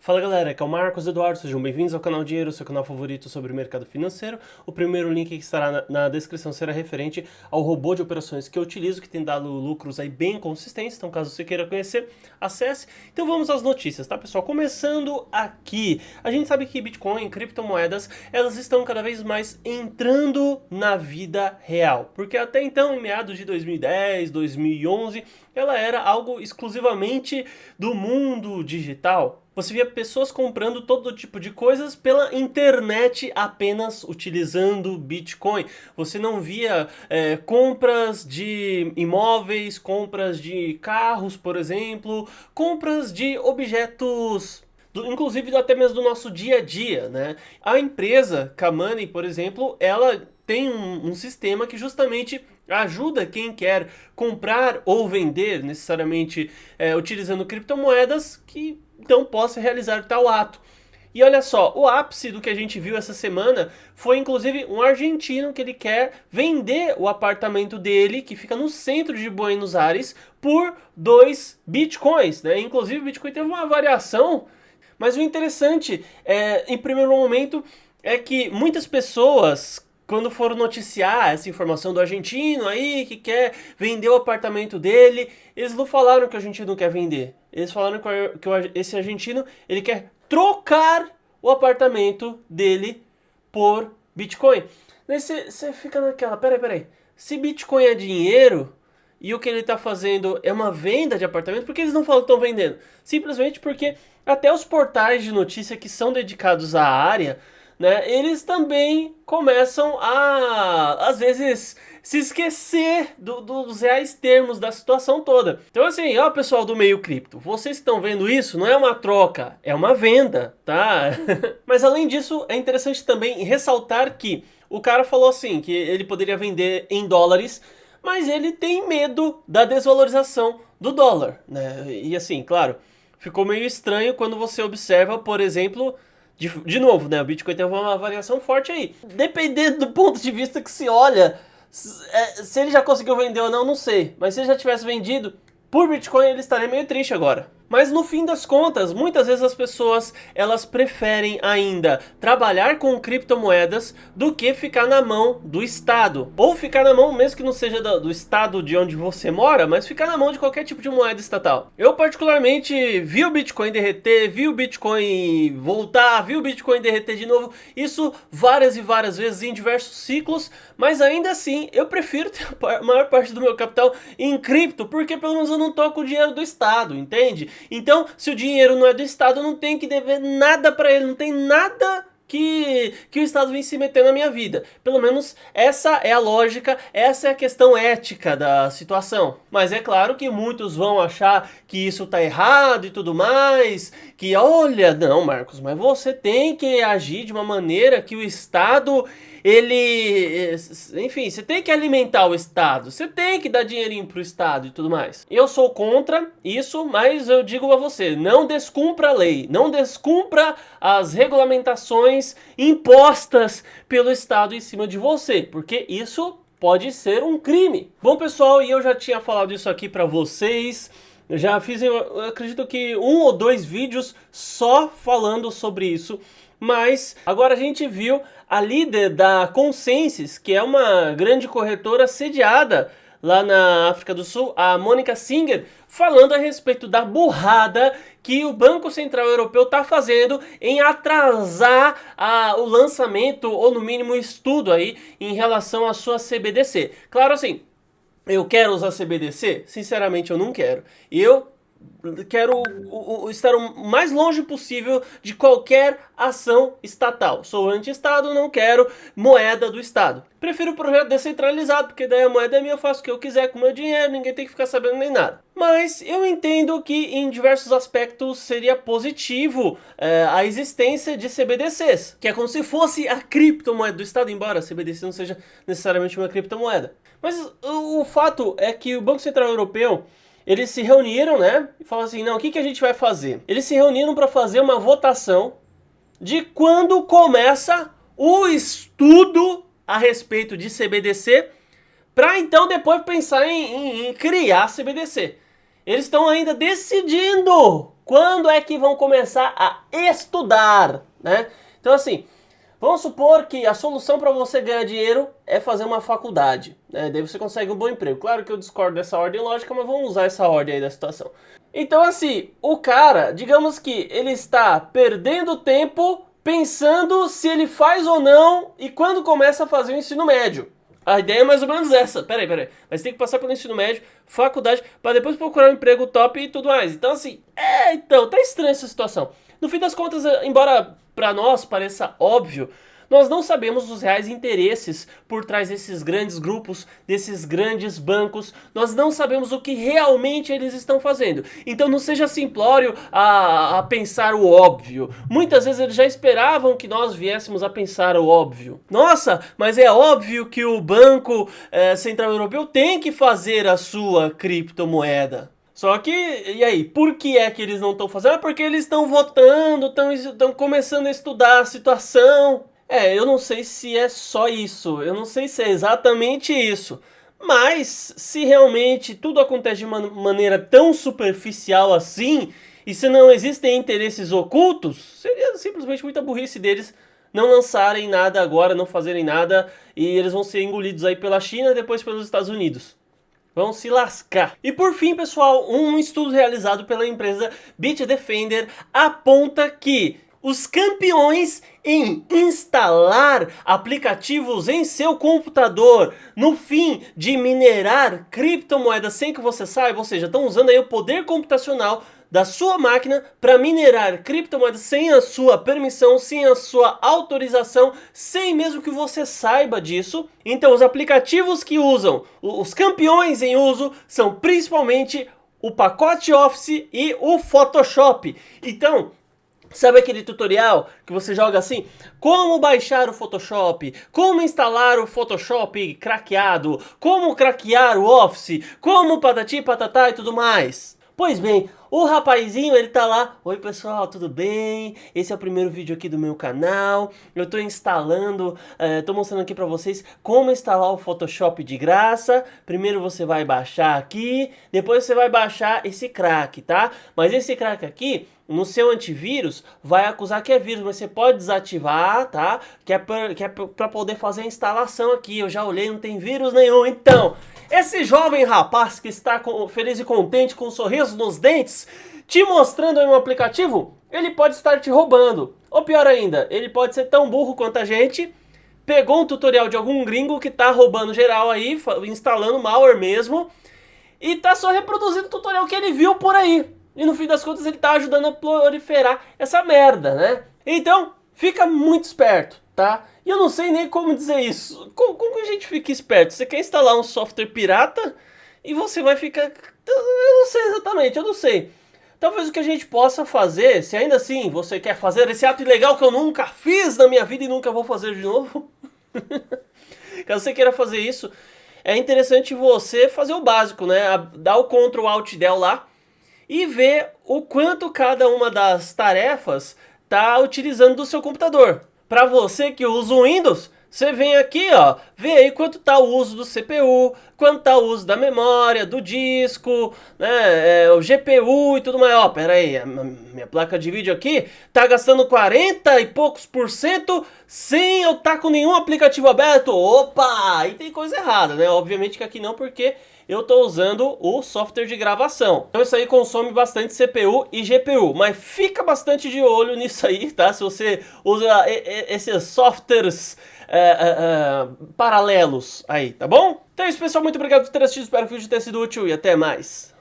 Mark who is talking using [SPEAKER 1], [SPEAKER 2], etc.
[SPEAKER 1] Fala galera, aqui é o Marcos Eduardo, sejam bem-vindos ao canal Dinheiro, seu canal favorito sobre o mercado financeiro. O primeiro link que estará na descrição será referente ao robô de operações que eu utilizo, que tem dado lucros aí bem consistentes, então caso você queira conhecer, acesse. Então vamos às notícias, tá pessoal? Começando aqui, a gente sabe que Bitcoin, criptomoedas, elas estão cada vez mais entrando na vida real, porque até então, em meados de 2010, 2011, ela era algo exclusivamente do mundo digital. Você via pessoas comprando todo tipo de coisas pela internet apenas utilizando Bitcoin. Você não via compras de imóveis, compras de carros, por exemplo, compras de objetos, inclusive até mesmo do nosso dia a dia, né? A empresa Kamani, por exemplo, ela tem um sistema que justamente ajuda quem quer comprar ou vender, necessariamente utilizando criptomoedas, que então possa realizar tal ato. E olha só, o ápice do que a gente viu essa semana foi inclusive um argentino que ele quer vender o apartamento dele, que fica no centro de Buenos Aires, por 2 bitcoins, né? Inclusive o Bitcoin teve uma variação, mas o interessante, em primeiro momento, é que muitas pessoas, quando foram noticiar essa informação do argentino aí, que quer vender o apartamento dele, eles não falaram que o argentino quer vender. Eles falaram que esse argentino, ele quer trocar o apartamento dele por Bitcoin. Daí você fica naquela, peraí. Se Bitcoin é dinheiro e o que ele está fazendo é uma venda de apartamento, por que eles não falam que estão vendendo? Simplesmente porque até os portais de notícia que são dedicados à área, né, eles também começam a, às vezes, se esquecer dos reais termos da situação toda. Então assim, ó pessoal do meio cripto, vocês que estão vendo isso, não é uma troca, é uma venda, tá? Mas além disso, é interessante também ressaltar que o cara falou assim, que ele poderia vender em dólares, mas ele tem medo da desvalorização do dólar, né? E assim, claro, ficou meio estranho quando você observa, por exemplo, de novo, né? O Bitcoin teve uma variação forte aí. Dependendo do ponto de vista que se olha, se ele já conseguiu vender ou não, não sei. Mas se ele já tivesse vendido por Bitcoin, ele estaria meio triste agora. Mas no fim das contas, muitas vezes as pessoas, elas preferem ainda trabalhar com criptomoedas do que ficar na mão do Estado. Ou ficar na mão, mesmo que não seja do Estado de onde você mora, mas ficar na mão de qualquer tipo de moeda estatal. Eu particularmente vi o Bitcoin derreter, vi o Bitcoin voltar, vi o Bitcoin derreter de novo. Isso várias e várias vezes em diversos ciclos, mas ainda assim eu prefiro ter a maior parte do meu capital em cripto, porque pelo menos eu não toco o dinheiro do Estado, entende? Então, se o dinheiro não é do Estado, eu não tenho que dever nada para ele, não tem nada que o Estado vem se meter na minha vida. Pelo menos essa é a lógica, essa é a questão ética da situação. Mas é claro que muitos vão achar que isso tá errado e tudo mais, que olha, não Marcos, mas você tem que agir de uma maneira que o Estado, enfim, você tem que alimentar o Estado, você tem que dar dinheirinho pro Estado e tudo mais. Eu sou contra isso, mas eu digo a você, não descumpra a lei, não descumpra as regulamentações impostas pelo Estado em cima de você, porque isso pode ser um crime. Bom pessoal, e eu já tinha falado isso aqui pra vocês, eu já fiz, eu acredito que 1 ou 2 vídeos só falando sobre isso, mas agora a gente viu a líder da Consensys, que é uma grande corretora sediada lá na África do Sul, a Mônica Singer, falando a respeito da burrada que o Banco Central Europeu está fazendo em atrasar o lançamento, ou no mínimo estudo aí, em relação à sua CBDC. Claro assim, eu quero usar CBDC? Sinceramente eu não quero. Eu quero estar o mais longe possível de qualquer ação estatal. Sou anti-estado, não quero moeda do estado. Prefiro o projeto descentralizado, porque daí a moeda é minha, eu faço o que eu quiser com o meu dinheiro, ninguém tem que ficar sabendo nem nada. Mas eu entendo que em diversos aspectos seria positivo a existência de CBDCs, que é como se fosse a criptomoeda do estado, embora a CBDC não seja necessariamente uma criptomoeda. Mas o fato é que o Banco Central Europeu, eles se reuniram, né, e falaram assim, não, o que a gente vai fazer? Eles se reuniram para fazer uma votação de quando começa o estudo a respeito de CBDC, para então depois pensar em criar CBDC. Eles estão ainda decidindo Quando é que vão começar a estudar, né? Então assim, vamos supor que a solução para você ganhar dinheiro é fazer uma faculdade, né? Daí você consegue um bom emprego. Claro que eu discordo dessa ordem lógica, mas vamos usar essa ordem aí da situação. Então assim, o cara, digamos que ele está perdendo tempo pensando se ele faz ou não e quando começa a fazer o ensino médio. A ideia é mais ou menos essa. Peraí. Mas tem que passar pelo ensino médio, faculdade, para depois procurar um emprego top e tudo mais. Então assim, tá estranha essa situação. No fim das contas, embora para nós pareça óbvio, nós não sabemos os reais interesses por trás desses grandes grupos, desses grandes bancos. Nós não sabemos o que realmente eles estão fazendo. Então não seja simplório a pensar o óbvio. Muitas vezes eles já esperavam que nós viéssemos a pensar o óbvio. Nossa, mas é óbvio que o Banco Central Europeu tem que fazer a sua criptomoeda. Só que, e aí, por que é que eles não estão fazendo? É porque eles estão votando, estão começando a estudar a situação. Eu não sei se é só isso, eu não sei se é exatamente isso. Mas, se realmente tudo acontece de uma maneira tão superficial assim, e se não existem interesses ocultos, seria simplesmente muita burrice deles não lançarem nada agora, não fazerem nada, e eles vão ser engolidos aí pela China e depois pelos Estados Unidos. Vão se lascar. E por fim, pessoal, um estudo realizado pela empresa Bitdefender aponta que os campeões em instalar aplicativos em seu computador no fim de minerar criptomoedas sem que você saiba, ou seja, estão usando aí o poder computacional da sua máquina para minerar criptomoedas sem a sua permissão, sem a sua autorização, sem mesmo que você saiba disso. Então os aplicativos que usam, os campeões em uso, são principalmente o pacote Office e o Photoshop. Então, sabe aquele tutorial que você joga assim? Como baixar o Photoshop? Como instalar o Photoshop craqueado? Como craquear o Office? Como patati patatá e tudo mais? Pois bem, o rapazinho, ele tá lá. Oi pessoal, tudo bem? Esse é o primeiro vídeo aqui do meu canal. Eu tô instalando, tô mostrando aqui pra vocês como instalar o Photoshop de graça. Primeiro você vai baixar aqui, depois você vai baixar esse crack, tá? Mas esse crack aqui, no seu antivírus, vai acusar que é vírus, mas você pode desativar, tá? Que é pra poder fazer a instalação aqui. Eu já olhei, não tem vírus nenhum. Então, esse jovem rapaz que está feliz e contente, com um sorriso nos dentes, te mostrando aí um aplicativo, ele pode estar te roubando. Ou pior ainda, ele pode ser tão burro quanto a gente, pegou um tutorial de algum gringo que tá roubando geral aí, instalando malware mesmo, e tá só reproduzindo o tutorial que ele viu por aí. E no fim das contas ele tá ajudando a proliferar essa merda, né? Então, fica muito esperto, tá? E eu não sei nem como dizer isso. Como que a gente fica esperto? Você quer instalar um software pirata e você vai ficar... Eu não sei exatamente, eu não sei. Talvez o que a gente possa fazer, se ainda assim você quer fazer esse ato ilegal que eu nunca fiz na minha vida e nunca vou fazer de novo. Caso você queira fazer isso, é interessante você fazer o básico, né? Dar o Ctrl Alt Del lá e ver o quanto cada uma das tarefas está utilizando do seu computador. Para você que usa o Windows, você vem aqui, ó, vê aí quanto está o uso do CPU, quanto está o uso da memória, do disco, né, o GPU e tudo mais. Ó, pera aí, a minha placa de vídeo aqui tá gastando 40 e poucos por cento sem eu estar com nenhum aplicativo aberto. Opa, aí tem coisa errada, né? Obviamente que aqui não, porque eu estou usando o software de gravação. Então isso aí consome bastante CPU e GPU, mas fica bastante de olho nisso aí, tá? Se você usa esses softwares paralelos aí, tá bom? Então é isso, pessoal. Muito obrigado por ter assistido. Espero que o vídeo tenha sido útil e até mais.